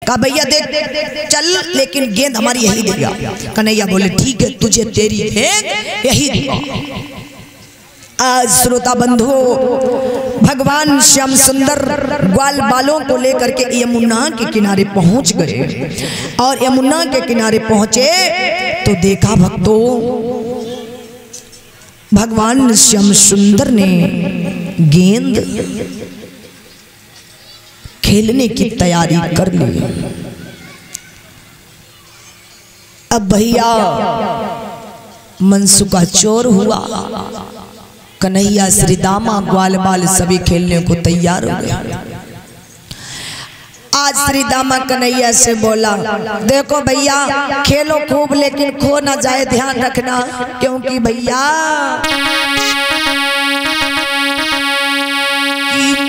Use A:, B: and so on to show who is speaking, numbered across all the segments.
A: कहा भैया देख चल, लेकिन गेंद हमारी यही देगा। कन्हैया बोले ठीक है, तुझे तेरी गेंद यही देगा। आज श्रोता बंधु, भगवान श्याम सुंदर ग्वाल बालों को लेकर के यमुना के किनारे पहुंच गए। और यमुना के किनारे पहुंचे तो देखा भक्तों, भगवान श्याम सुंदर ने गेंद खेलने की तैयारी कर ली। अब भैया मनसुका चोर हुआ, कन्हैया श्री दामा ग्वाल बाल सभी खेलने को तैयार हो गए। आज श्री दामा कन्हैया से बोला, देखो भैया खेलो खूब, लेकिन खो ना जाए, ध्यान रखना, क्योंकि भैया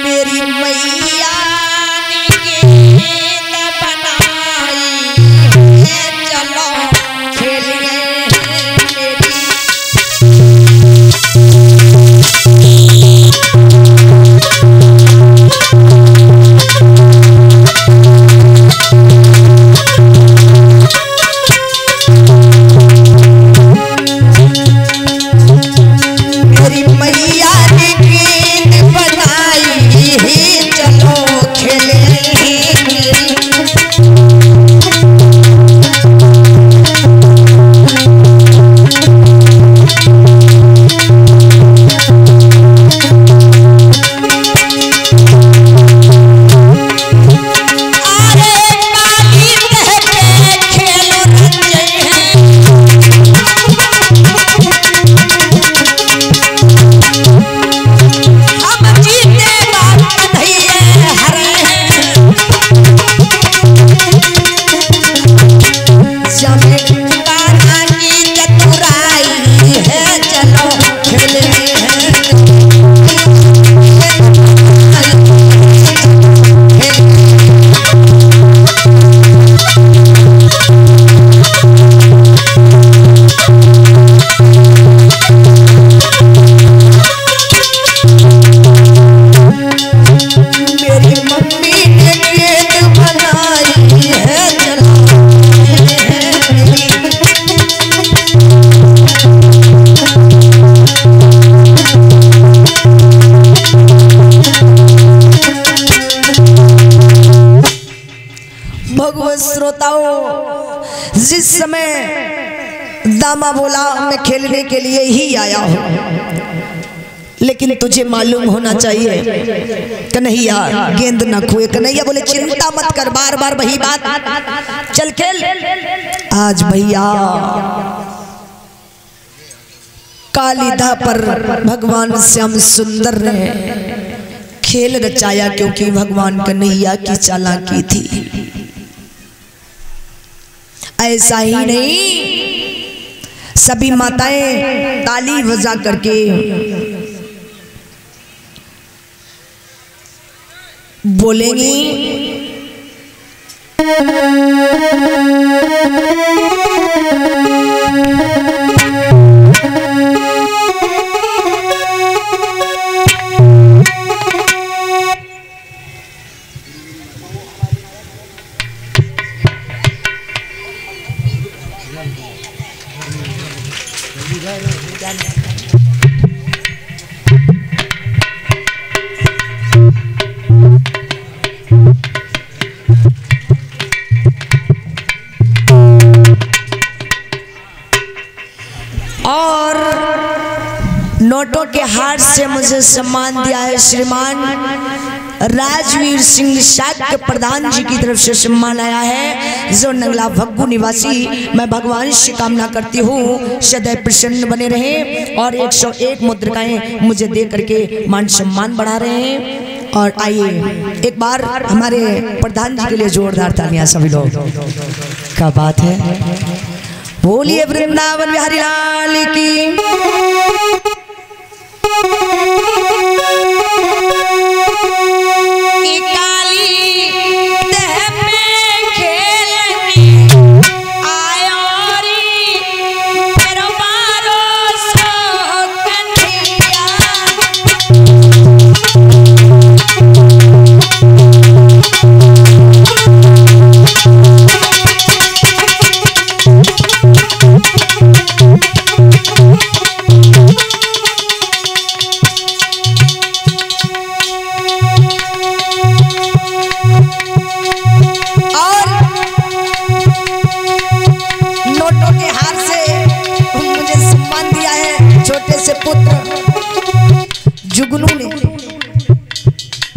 A: मेरी मैया श्रोताओं, जिस समय दामा बोला मैं खेलने के लिए ही आया हूं, लेकिन तुझे मालूम होना चाहिए कन्हैया गेंद न खोए। कन्हैया बोले चिंता मत कर, बार बार वही बात, चल खेल। आज भैया कालीधा पर भगवान श्याम सुंदर ने खेल रचाया, क्योंकि भगवान कन्हैया की चालाकी थी। ऐसा ही नहीं, सभी माताएं ताली बजा करके बोलेंगी, और नोटों के हार से मुझे सम्मान दिया है श्रीमान राजवीर सिंह शाक्य प्रधान जी की तरफ से सम्मान आया है, जो नंगला भग्गू निवासी। मैं भगवान से कामना करती हूँ सदैव प्रसन्न बने रहें और 101 मुद्रिकाएं मुझे दे करके मान सम्मान बढ़ा रहे हैं। और आइए एक बार हमारे प्रधान जी के लिए जोरदार तालियां सभी लोग। क्या बात है, बोलिए वृंदावन बिहारी लाल की। पुत्र जुगनू ने,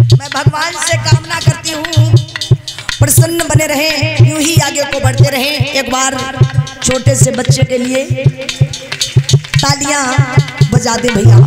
A: मैं भगवान से कामना करती हूँ प्रसन्न बने रहे, यूं ही आगे को बढ़ते रहे। एक बार छोटे से बच्चे के लिए तालियां बजा दे भैया।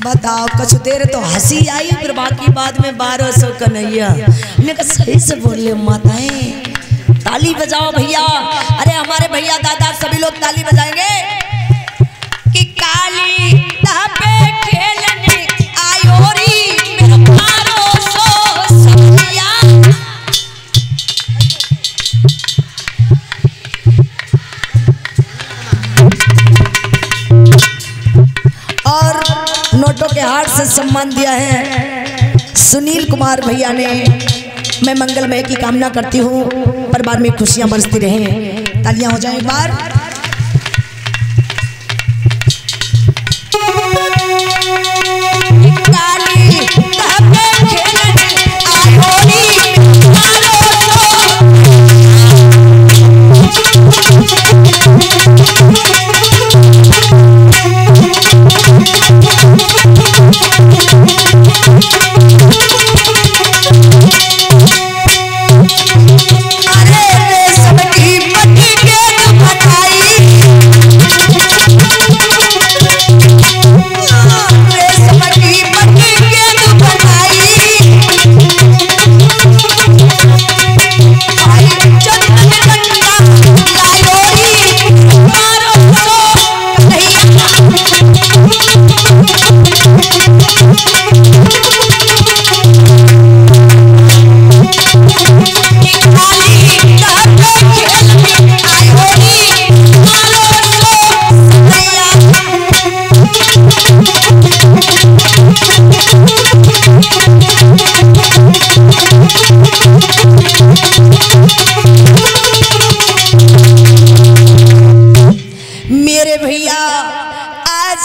A: बताओ, कुछ देर तो हंसी आई, फिर बाकी बाद में 1200 कन्हैया ने कहा सही से बोल ले माताएं, ताली बजाओ भैया। अरे हमारे भैया दादा सभी लोग ताली बजाएंगे कि काली तपे खेलने आयोरी मेरा 1200 सखिया। और नोटों के हाथ से सम्मान दिया है सुनील कुमार भैया ने। मैं मंगलमय की कामना करती हूँ, परिवार में खुशियां बरसती रहें। तालियां हो जाएं एक बार। मेरे भैया आज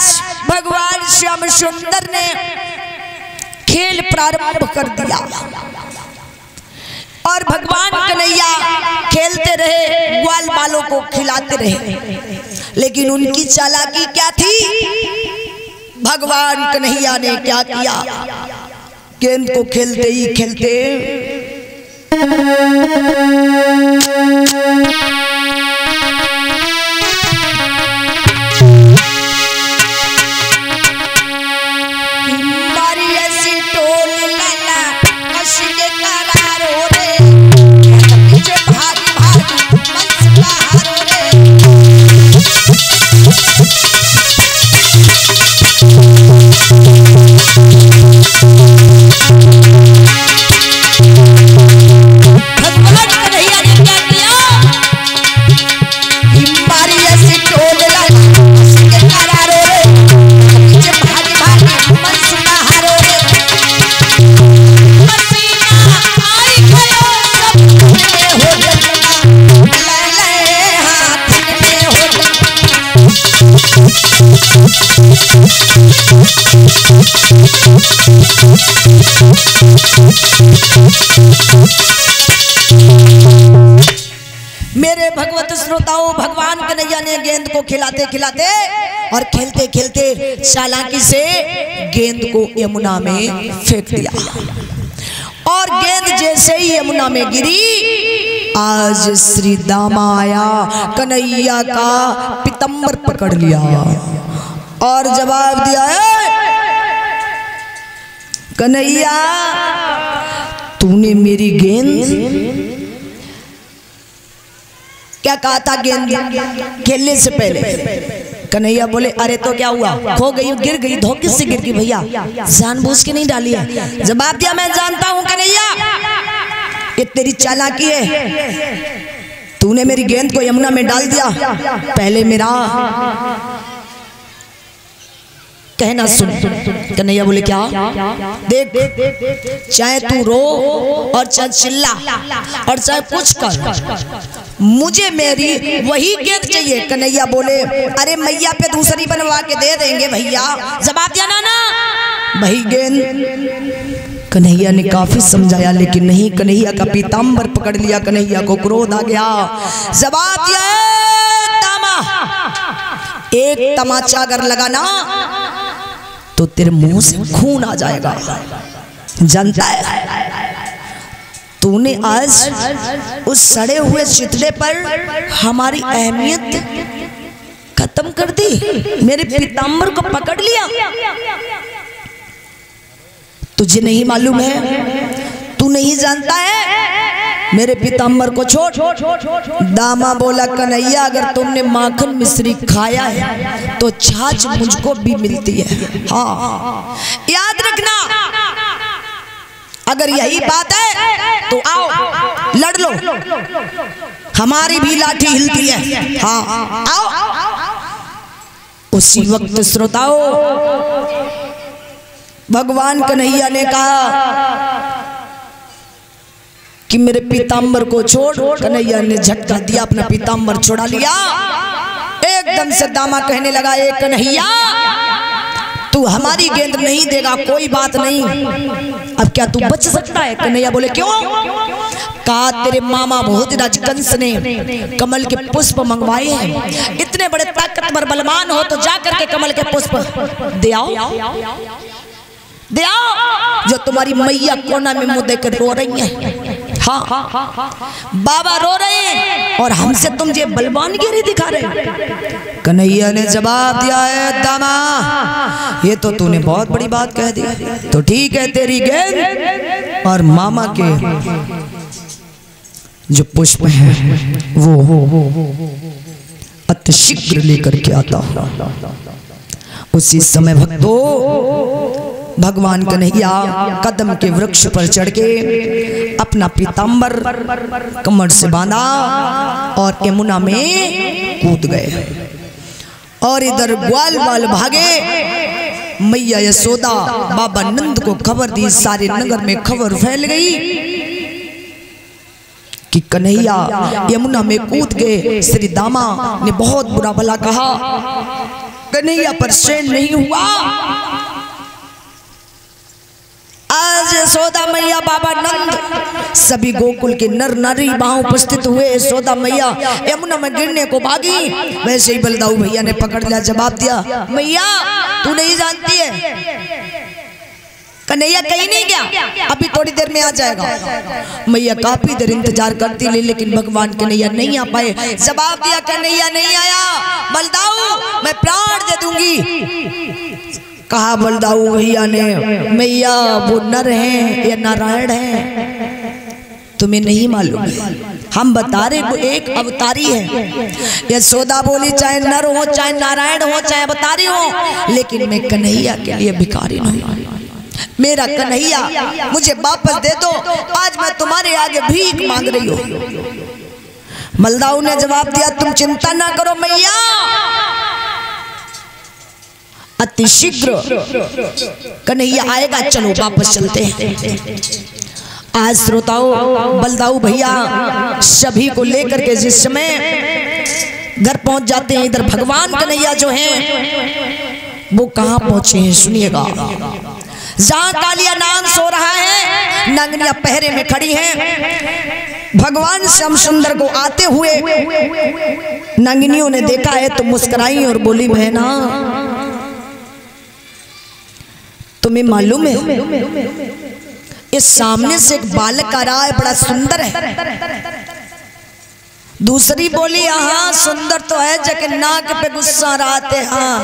A: भगवान श्याम सुंदर ने खेल प्रारंभ कर दिया और भगवान कन्हैया खेलते रहे, ग्वाल बालों को खिलाते रहे। लेकिन उनकी चालाकी क्या थी, भगवान कन्हैया ने क्या किया, गेंद को खेलते ही खेलते भगवान मेरे भगवत श्रोताओं, भगवान कन्हैया ने गेंद को खिलाते खिलाते और खेलते खेलते चालाकी से गेंद को यमुना में फेंक दिया और गेंद जैसे ही यमुना में गिरी, आज श्री दामा आया, कन्हैया का पीताम्बर पकड़ लिया और जवाब दिया, कन्हैया तूने मेरी गेंद, क्या कहा था गेंद खेलने से पहले? कन्हैया बोले, अरे तो क्या हुआ, खो गई, गिर गई, धोखे से गिर गई भैया, जानबूझ के नहीं डाली है। जवाब दिया, मैं जानता हूं कन्हैया, ये तेरी चालाकी है, तूने मेरी गेंद को यमुना में डाल दिया, पहले मेरा कहना सुन। कन्हैया बोले, क्या? देख, चाहे तू रो और चाहे चिल्ला और चाहे कुछ कर, मुझे मेरी वही गेंद चाहिए। कन्हैया बोले, अरे मैया पे दूसरी बनवा के दे देंगे भैया। जवाब दिया, ना वही गेंद। कन्हैया ने काफी समझाया लेकिन नहीं, कन्हैया का पीताम्बर पकड़ लिया, कन्हैया को क्रोध आ गया। जवाब दिया, एक तमाचा अगर लगाना तो तेरे मुंह से खून आ जाएगा। जानता है तूने आज उस सड़े हुए चितले पर हमारी अहमियत खत्म कर दी, मेरे पीताम्बर को पकड़ लिया। तुझे नहीं मालूम है, तू नहीं जानता है, मेरे पीताम्बर को छोड़। दामा बोला, कन्हैया अगर तुमने माखन मिश्री खाया है तो छाछ मुझको भी मिलती है। हाँ याद रखना, अगर यही बात है तो आओ लड़ लो, हमारी भी लाठी हिलती है। हाँ आओ। उसी वक्त श्रोताओं, भगवान कन्हैया ने कहा कि मेरे पीताम्बर को छोड़। कन्हैया ने झटका दिया, अपना पीताम्बर छोड़ा लिया। एकदम से दामा कहने लगा, ए कन्हैया तू हमारी गेंद नहीं देगा, कोई बात नहीं, अब क्या तू बच सकता है? कन्हैया बोले, क्यों? कहा, तेरे मामा भोजराज कंस ने कमल के पुष्प मंगवाए हैं, इतने बड़े ताकतवर बलवान हो तो जाकर के कमल के पुष्प दे आओ, दे आओ। जो तुम्हारी मैया कोना में मुंह देकर रो रही है, हाँ बाबा रो रहे हैं और हमसे तुम ये बलवानगिरी दिखा रहे। कन्हैया ने जवाब दिया, है दामा ये तो तूने बहुत बड़ी बात कह दी, तो ठीक है, तेरी गेंद और मामा के जो पुष्प हैं वो अतिशीघ्र लेकर के आता हूं। उसी समय भक्तों, भगवान कन्हैया कदम के वृक्ष पर चढ़ के अपना पीताम्बर कमर से बांधा और यमुना में कूद गए और इधर ग्वाल वाल भागे। मैया यशोदा बाबा नंद को खबर दी, सारे नगर में खबर फैल गई कि कन्हैया यमुना में कूद गए। श्री दामा ने बहुत बुरा भला कहा, कन्हैया पर चैन नहीं हुआ। आज यशोदा मैया, बाबा नंद, सभी गोकुल के नर नारी वहां उपस्थित हुए। यशोदा मैया यमुना में गिरने को भागी, वैसे ही बलदाऊ भैया ने पकड़ लिया। जवाब दिया, मैया तू नहीं जानती है, कन्हैया कहीं नहीं गया, अभी थोड़ी देर में आ जाएगा। मैया काफी देर इंतजार करती रही लेकिन भगवान कन्हैया नहीं आ पाए। जवाब दिया, कन्हैया नहीं आया, बलदाऊ मैं प्राण दे दूंगी। कहा बलदाऊ भैया ने, मैया वो नर हैं या नारायण हैं तुम्हें नहीं मालूम है, हम बता रहे वो एक अवतारी है। यशोदा बोली, चाहे नर हो चाहे नारायण हो चाहे अवतारी हो, लेकिन मैं कन्हैया के लिए भिखारी नहीं, मेरा कन्हैया मुझे वापस दे दो, आज मैं तुम्हारे आगे भीख मांग रही हूँ। बलदाऊ ने जवाब दिया, तुम चिंता ना करो मैया, अतिशीघ्र कन्हैया आएगा, चलो वापस चलते हैं। आज श्रोताओं, बलदाऊ भैया सभी को लेकर के जिस समय घर पहुंच जाते हैं। इधर भगवान कन्हैया जो हैं वो कहाँ पहुंचे हैं सुनिएगा। जहां कालिया नाग सो रहा है, नागनिया पहरे में खड़ी हैं। भगवान श्याम सुंदर को आते हुए नागिनियों ने देखा है तो मुस्कुराई और बोली, बहना तुम्हें मालूम है इस सामने से एक बालक आ रहा है, बड़ा सुंदर है। दूसरी बोली, हाँ सुंदर तो है, जबकि नाक पे गुस्सा रहते। हाँ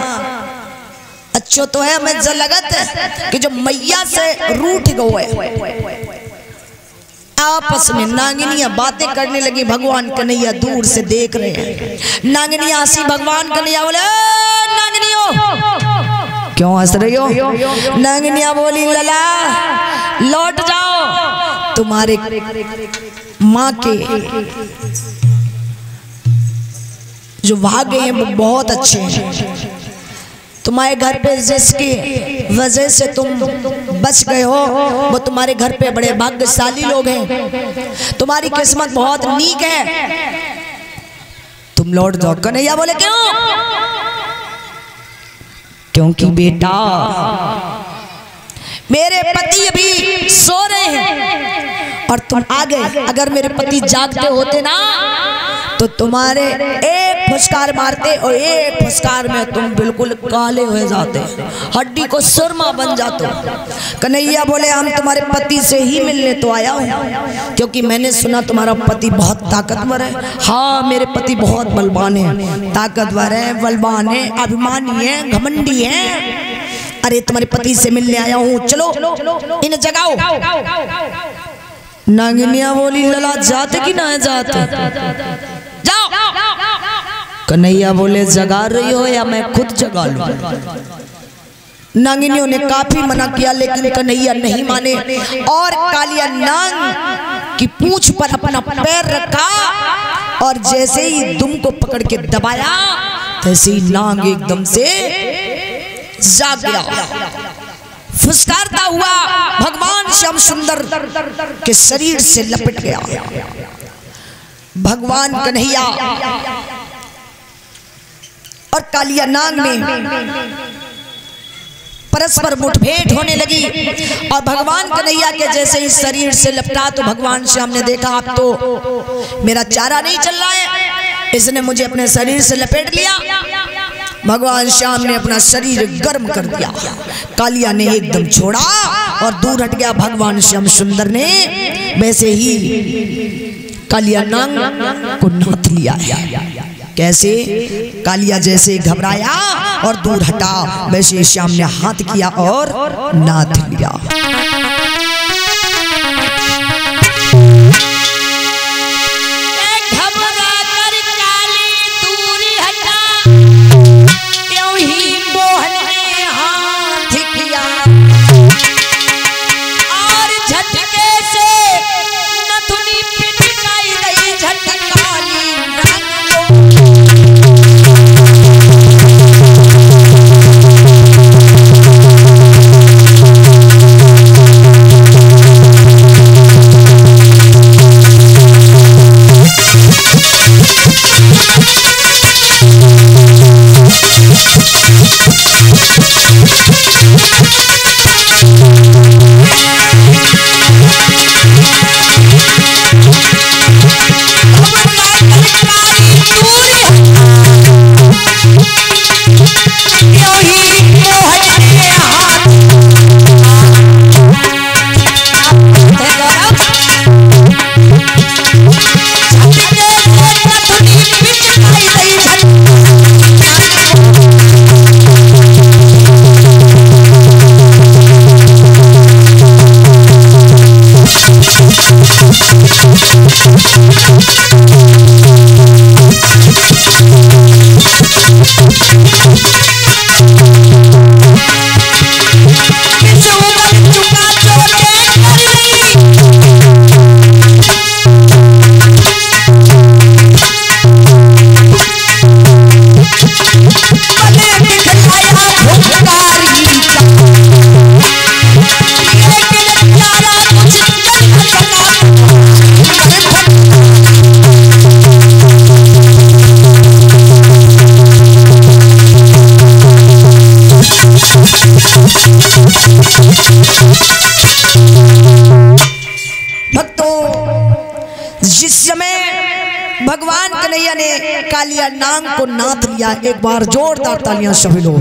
A: अच्छो तो है, हमें लगत है कि जो मैया से रूठ गए। आपस में नागिनियां बातें करने लगी। भगवान कन्हैया दूर से देख रहे हैं। नागिनियां हंसी। भगवान कन्हैया बोले, नागिनियों क्यों हंस रही हो? नागिनियां बोली, लला लौट जाओ, तुम्हारे माँ के जो भाग्य हैं वो बहुत अच्छे हैं। तुम्हारे घर पे जिसकी वजह से तुम बच गए हो वो तुम्हारे घर पे बड़े भाग्यशाली लोग हैं। तुम्हारी किस्मत बहुत नीक है, तुम लौट जाओ। कन्हैया बोले, क्यों? क्योंकि बेटा मेरे पति अभी सो रहे हैं और तुम आ गए। अगर मेरे पति जागते होते ना तो तुम्हारे एक फुसकार मारते और एक फुसकार में तुम बिल्कुल काले हो जाते, हड्डी को सुरमा बन जाते। कन्हैया बोले, हम तुम्हारे पति से ही मिलने तो आया हूँ, क्योंकि मैंने सुना तुम्हारा पति बहुत ताकतवर है। हाँ मेरे पति बहुत बलवान है, ताकतवर है, बलवान है, अभिमानी है, घमंडी है। अरे तुम्हारे पति से मिलने आया हूँ, चलो इन्हें जगाओ। नागिनिया बोली, लला जाते कि ना जाते? जाओ। कन्हैया बोले, जगा रही हो या मैं खुद जगा लूं? नागिनियों ने काफी मना किया लेकिन कन्हैया नहीं माने और कालिया नाग की पूंछ पर अपना पैर रखा और जैसे ही दुम को पकड़ के दबाया तैसे ही नाग एकदम से जाग गया। फुसकारता हुआ भगवान श्याम सुंदर के शरीर से लपट गया। भगवान कन्हैया और कालिया नाग में परस्पर मुठभेड़ होने लगी और भगवान कन्हैया के जैसे ही शरीर से लपटा तो भगवान श्याम ने देखा, अब तो मेरा चारा नहीं चल रहा है, इसने मुझे अपने शरीर से लपेट लिया। भगवान श्याम ने अपना शरीर गर्म कर दिया। कालिया ने एकदम छोड़ा और दूर हट गया। भगवान श्याम सुंदर ने वैसे ही कालिया नाग को नाथ लिया। कैसे? कालिया जैसे घबराया और दूर हटा वैसे श्याम ने हाथ किया और नाथ लिया। समय भगवान कन्हैया ने कालिया नाग को नाथ लिया, एक बार जोरदार तालियां सभी लोग।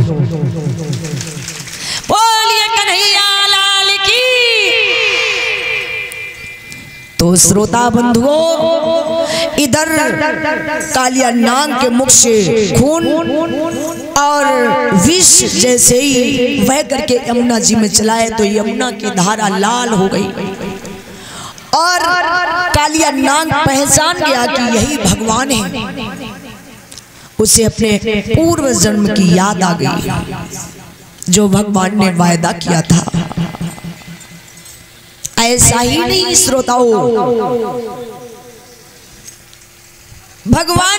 A: बोलिए कन्हैया लाल की। तो श्रोता बंधुओं, इधर कालिया नाग के मुख से खून और विष जैसे ही वह करके यमुना जी में चलाए तो यमुना की धारा लाल हो गई और कालिया नाग पहचान गया कि यही भगवान है। उसे अपने पूर्व जन्म की याद आ गई, जो भगवान ने वायदा किया था। ऐसा ही नहीं श्रोताओं, भगवान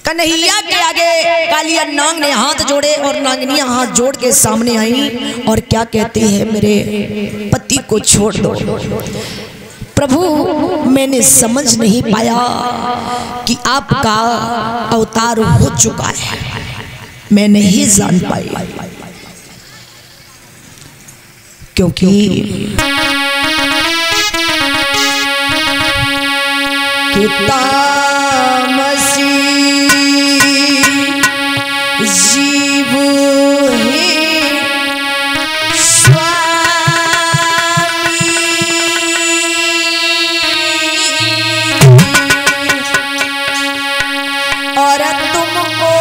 A: कन्हैया के आगे कालिया नाग ने हाथ जोड़े और नागिनियां हाथ जोड़ के सामने आई और क्या कहती है, मेरे पति को छोड़ दो। प्रभु, मैंने समझ नहीं पाया कि आपका अवतार हो चुका है, मैं नहीं जान पाई, क्योंकि तामसी जीव है स्वामी, और तुमको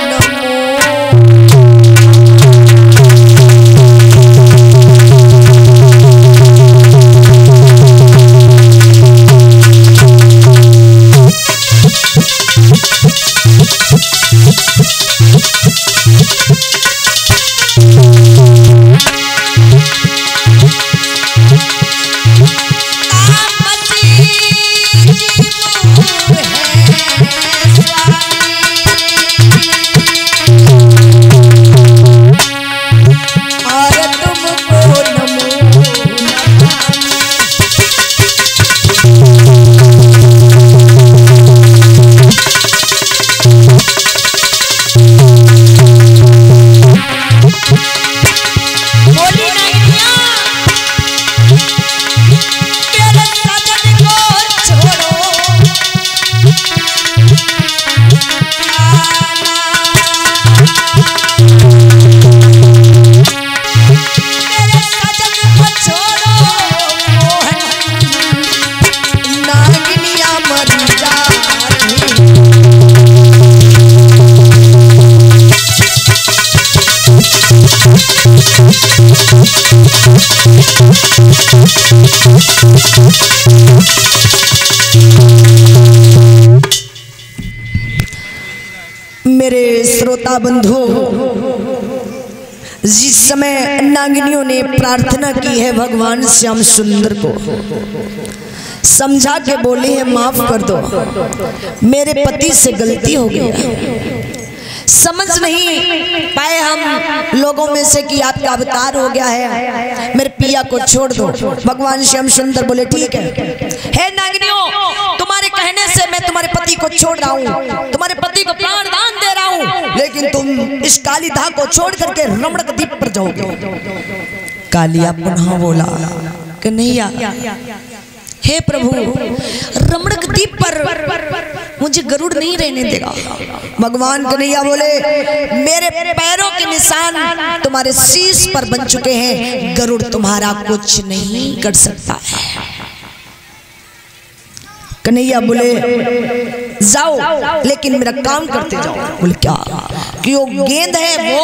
A: नमो। मेरे श्रोता बंधु, जिस समय नागिनियों ने प्रार्थना की है भगवान श्याम सुंदर को, समझा के बोले हैं माफ कर दो, मेरे पति से गलती हो गई। समझ नहीं पाए हम लोगों में से कि आपका अवतार हो गया है, मेरे पिया को छोड़ दो। भगवान श्याम सुंदर बोले ठीक है, हे नागिनियों, तुम्हारे कहने से मैं तुम्हारे पति को छोड़ रहा हूँ, तुम्हारे पति को प्राण दान दे रहा हूँ, लेकिन तुम इस कालीधा को छोड़ करके रमणक द्वीप पर जाओगे। कालिया पुनः बोला, कन्हैया हे प्रभु, रमणक द्वीप पर मुझे गरुड़ नहीं रहने देगा। भगवान कन्हैया बोले, मेरे पैरों के निशान तुम्हारे शीश पर बन चुके हैं, गरुड़ तुम्हारा कुछ नहीं कर सकता है। कन्हैया बोले जाओ, लेकिन मेरा काम करते जाओ। बोले क्या? कि वो गेंद है वो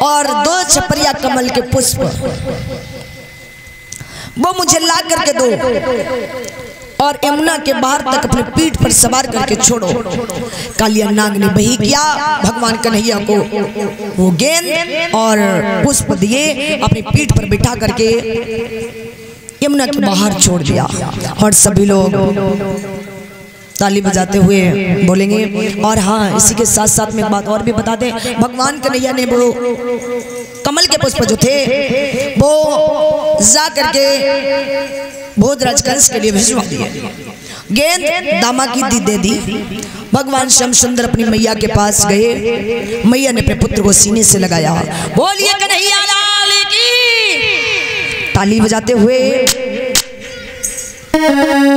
A: और 2 छपरिया कमल के पुष्प, वो मुझे ला करके दो और यमुना के बाहर तक अपने पीठ पर सवार करके छोड़ो। कालिया नाग ने वही किया, भगवान कन्हैया को वो गेंद और पुष्प दिए, अपनी पीठ पर बिठा करके यमुना के बाहर छोड़ दिया। और सभी लोग ताली बजाते हुए बोलेंगे। और हाँ, इसी के साथ साथ में एक बात और भी बता दें, भगवान कन्हैया ने वो कमल के पुष्प जो थे वो जा करके भोजराज कंस के लिए भिजवा दिए। गेंद दामा की दे दी। भगवान श्याम सुंदर अपनी मैया के पास गए, मैया ने अपने पुत्र को सीने से लगाया। बोलिए कन्हैया लाल की। ताली बजाते हुए है।